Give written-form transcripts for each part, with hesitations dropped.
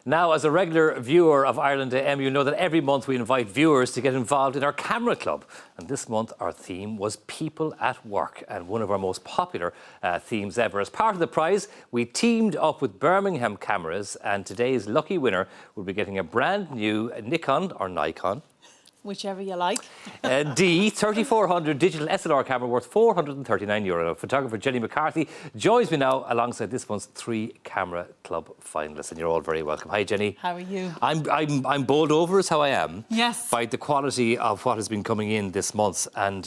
Now, as a regular viewer of Ireland AM, you know that every month we invite viewers to get involved in our camera club. And this month our theme was People at Work, and one of our most popular themes ever. As part of the prize, we teamed up with Bermingham Cameras, and today's lucky winner will be getting a brand new Nikon or Nikon, whichever you like. D3400 digital SLR camera worth €439. Photographer Jenny McCarthy joins me now alongside this month's 3 camera club finalists, and you're all very welcome. Hi, Jenny. How are you? I'm bowled over, is how I am. Yes. By the quality of what has been coming in this month, and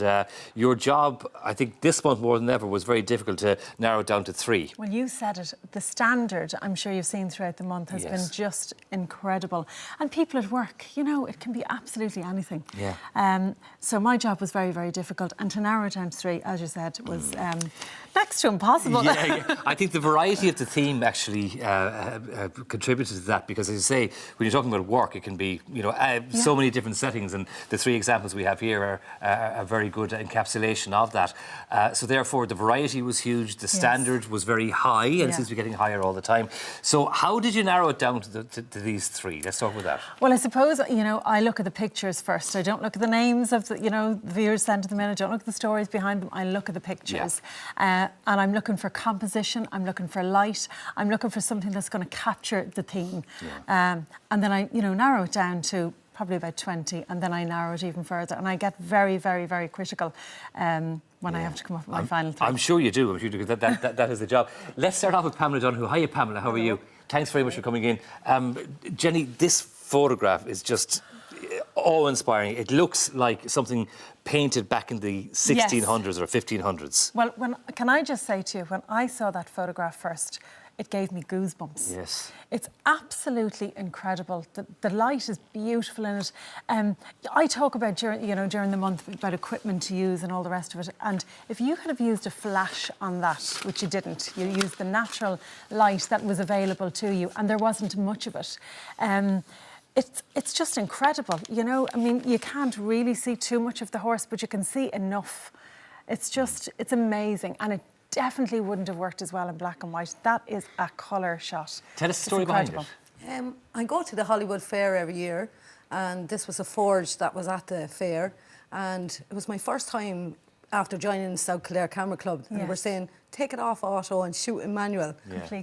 your job, I think, this month more than ever was very difficult to narrow it down to 3. Well, you said it. The standard, I'm sure you've seen throughout the month, has been just incredible. And people at work, you know, it can be absolutely anything. Yeah. So my job was very, very difficult, and to narrow it down to 3, as you said, was next to impossible. Yeah. I think the variety of the theme actually contributed to that, because, as you say, when you're talking about work, it can be, you know, so many different settings, and the 3 examples we have here are a very good encapsulation of that. So therefore, the variety was huge, the standard was very high, and it seems to be getting higher all the time. So how did you narrow it down to these 3? Let's start with that. Well, I suppose, you know, I look at the pictures first. I don't look at the names of the, you know, the viewers sent them in. I don't look at the stories behind them. I look at the pictures. And I'm looking for composition. I'm looking for light. I'm looking for something that's going to capture the theme. And then I, you know, narrow it down to probably about 20, and then I narrow it even further. And I get very, very, very critical when I have to come up with my final 3. I'm sure you do. I'm sure you do. That is the job. Let's start off with Pamela Donoghue. Hiya, Pamela. How are you? Thanks very much for coming in. Jenny, this photograph is just awe-inspiring. It looks like something painted back in the 1600s or 1500s. Well, can I just say to you, when I saw that photograph first, it gave me goosebumps. Yes. It's absolutely incredible. The light is beautiful in it. I talk about, during the month about equipment to use and all the rest of it. And if you could have used a flash on that, which you didn't, you used the natural light that was available to you, and there wasn't much of it. It's just incredible, you know. I mean, you can't really see too much of the horse, but you can see enough. It's amazing, and it definitely wouldn't have worked as well in black and white. That is a colour shot. Tell us the story behind it. I go to the Hollywood Fair every year, and this was a forge that was at the fair, and it was my first time after joining the South Kildare Camera Club, and they were saying, take it off auto and shoot in manual.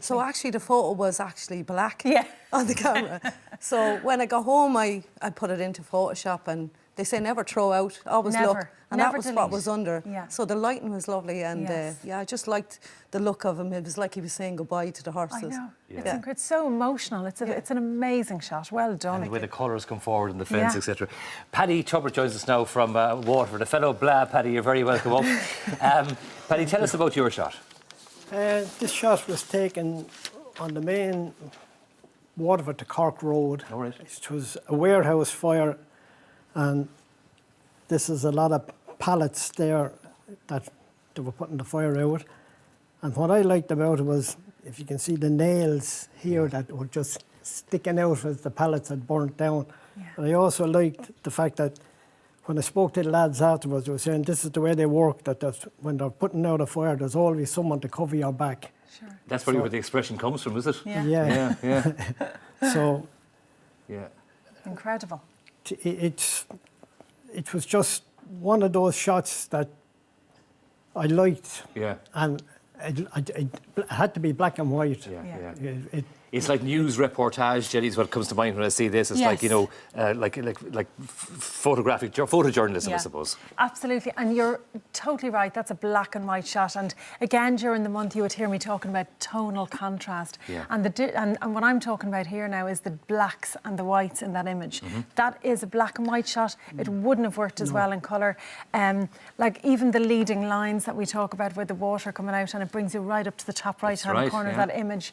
So actually the photo was actually black on the camera. So when I got home, I put it into Photoshop, and they say never throw out, always look. And that was delete. what was under. So the lighting was lovely, and I just liked the look of him. It was like he was saying goodbye to the horses. I know. It's so emotional. It's an amazing shot. Well done. And the way the colours come forward in the fence, etc. Paddy Tubbert joins us now from Waterford. A fellow Blah, Paddy, you're very welcome up. Paddy, tell us about your shot. This shot was taken on the main Waterford to Cork Road. All right. It was a warehouse fire, and this is a lot of pallets there that they were putting the fire out. And what I liked about it was, if you can see the nails here that were just sticking out as the pallets had burnt down. And I also liked the fact that when I spoke to the lads afterwards, they were saying this is the way they work, that when they're putting out a fire, there's always someone to cover your back. Sure. That's probably where the expression comes from, is it? Yeah. So... Incredible. It was just one of those shots that I liked. And it had to be black and white. It's like news reportage, Jenny, is what comes to mind when I see this. It's like, you know, like photojournalism, I suppose. Absolutely, and you're totally right. That's a black and white shot. And again, during the month, you would hear me talking about tonal contrast. And what I'm talking about here now is the blacks and the whites in that image. That is a black and white shot. It wouldn't have worked as well in colour. Like even the leading lines that we talk about, where the water coming out, and it brings you right up to the top right-hand corner of that image.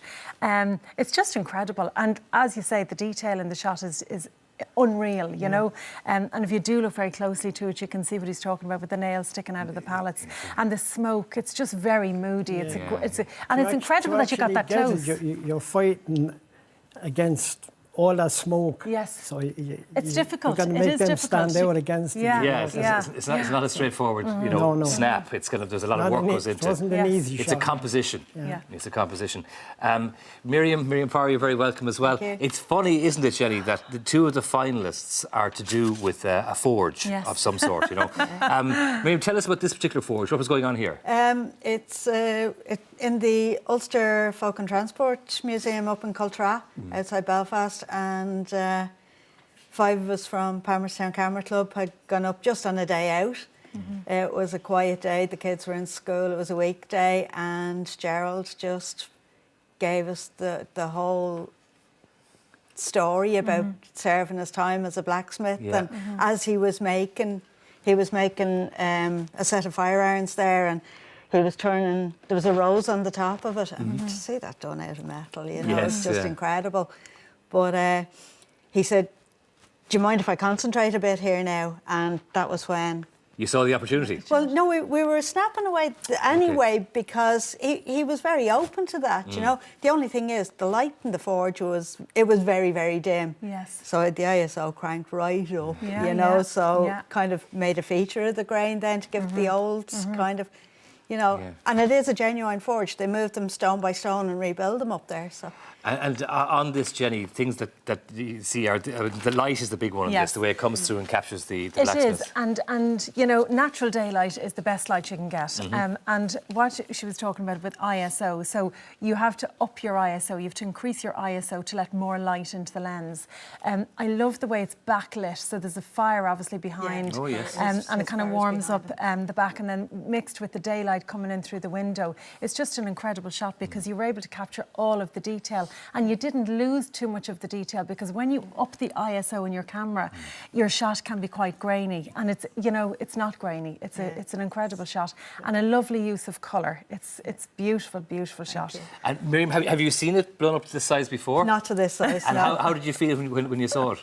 It's just incredible, and as you say, the detail in the shot is unreal, you know. And if you do look very closely to it, you can see what he's talking about with the nails sticking out of the pallets and the smoke. It's just very moody. And it's incredible that you got that close. You're fighting against all that smoke. Yes. So It's difficult. You're going to It make is them difficult. stand out against it. Yeah. you know. Yeah, it's not a straightforward, you know, No. snap. It's kind of, there's a lot of Not work an goes e- into It wasn't an Yes. easy It's shot. a composition. Yeah. It's a composition. Miriam Farr, you're very welcome as well. Thank you. It's funny, isn't it, Jenny, that the two of the finalists are to do with a forge Yes. of some sort, you know. Miriam, tell us about this particular forge. What was going on here? It's in the Ulster Folk and Transport Museum up in Cultra, outside Belfast, and 5 of us from Palmerstown Camera Club had gone up just on a day out. It was a quiet day, the kids were in school, it was a weekday, and Gerald just gave us the whole story about serving his time as a blacksmith. Yeah. And as he was making a set of fire irons there, and he was turning, there was a rose on the top of it, and to see that done out of metal, you know, Yes, it's just yeah. incredible. But he said, do you mind if I concentrate a bit here now? And that was when... You saw the opportunity. Well, no, we were snapping away anyway because he was very open to that, you know. The only thing is, the light in the forge was very, very dim. Yes. So I had the ISO cranked right up, Yeah, you know, yeah, so yeah. kind of made a feature of the grain then to give it the old kind of, you know. Yeah. And it is a genuine forge. They moved them stone by stone and rebuild them up there, so... And on this, Jenny, things that you see are the light is the big one on Yes. this, the way it comes through and captures the It blacksmith. is, and you know, natural daylight is the best light you can get. And what she was talking about with ISO, so you have to up your ISO, you have to increase your ISO to let more light into the lens. I love the way it's backlit, so there's a fire obviously behind, Oh, yes. and it There's kind of fires warms up behind the back, and then mixed with the daylight coming in through the window. It's just an incredible shot because you were able to capture all of the detail, and you didn't lose too much of the detail, because when you up the ISO in your camera, your shot can be quite grainy, and it's, you know, it's not grainy. It's an incredible shot and a lovely use of colour. It's beautiful shot. And Miriam, have you seen it blown up to this size before? Not to this size, And no. how did you feel when you saw it?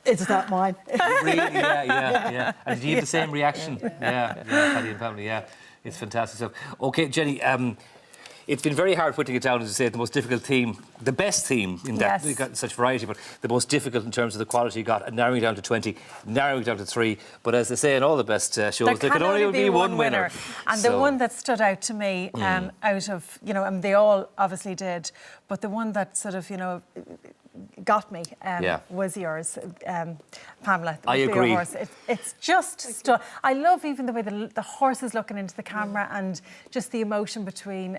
It's not mine. Really? Yeah. And did you have the same reaction? Yeah, Paddy and family, yeah. It's fantastic stuff. Okay, Jenny, it's been very hard putting it down, as you say, the most difficult theme, the best theme in that, Yes. we got such variety, but the most difficult in terms of the quality you got, and narrowing down to 20, narrowing down to 3. But as they say in all the best shows, there can only be one winner. And So- the one that stood out to me out of, you know, and they all obviously did, but the one that sort of, you know, got me was yours, Pamela. I with your agree. horse. It's just I love even the way the horse is looking into the camera and just the emotion between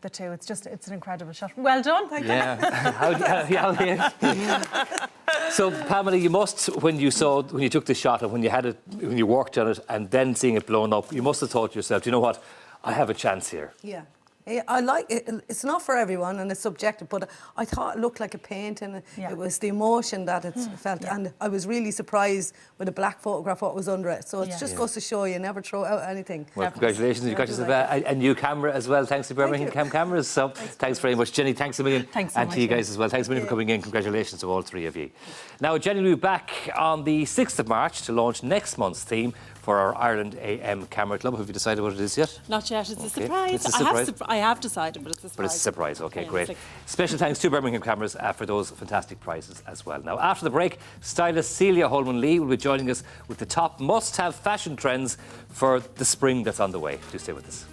the two. It's an incredible shot. Well done. Yeah. So, Pamela, you must, when you took the shot and when you worked on it and then seeing it blown up, you must have thought to yourself, you know what, I have a chance here. Yeah. I like it. It's not for everyone and it's subjective, but I thought it looked like a painting. Yeah. It was the emotion that it felt, and I was really surprised with a black photograph what was under it. So it just goes to show you never throw out anything. Well, congratulations. You've got yourself a new camera as well, thanks to Bermingham Cameras. So thanks very much. Jenny, thanks a million. Thanks so and much, to you guys as well. Thanks a million for coming in. Congratulations to all 3 of you. Now, Jenny will be back on the 6th of March to launch next month's theme for our Ireland AM Camera Club. Have you decided what it is yet? Not yet. It's a Okay. surprise. It's a surprise. I have decided, but it's a surprise. But it's a surprise. Okay, great. Fantastic. Special thanks to Bermingham Cameras for those fantastic prizes as well. Now, after the break, stylist Celia Holman-Lee will be joining us with the top must-have fashion trends for the spring that's on the way. Do stay with us.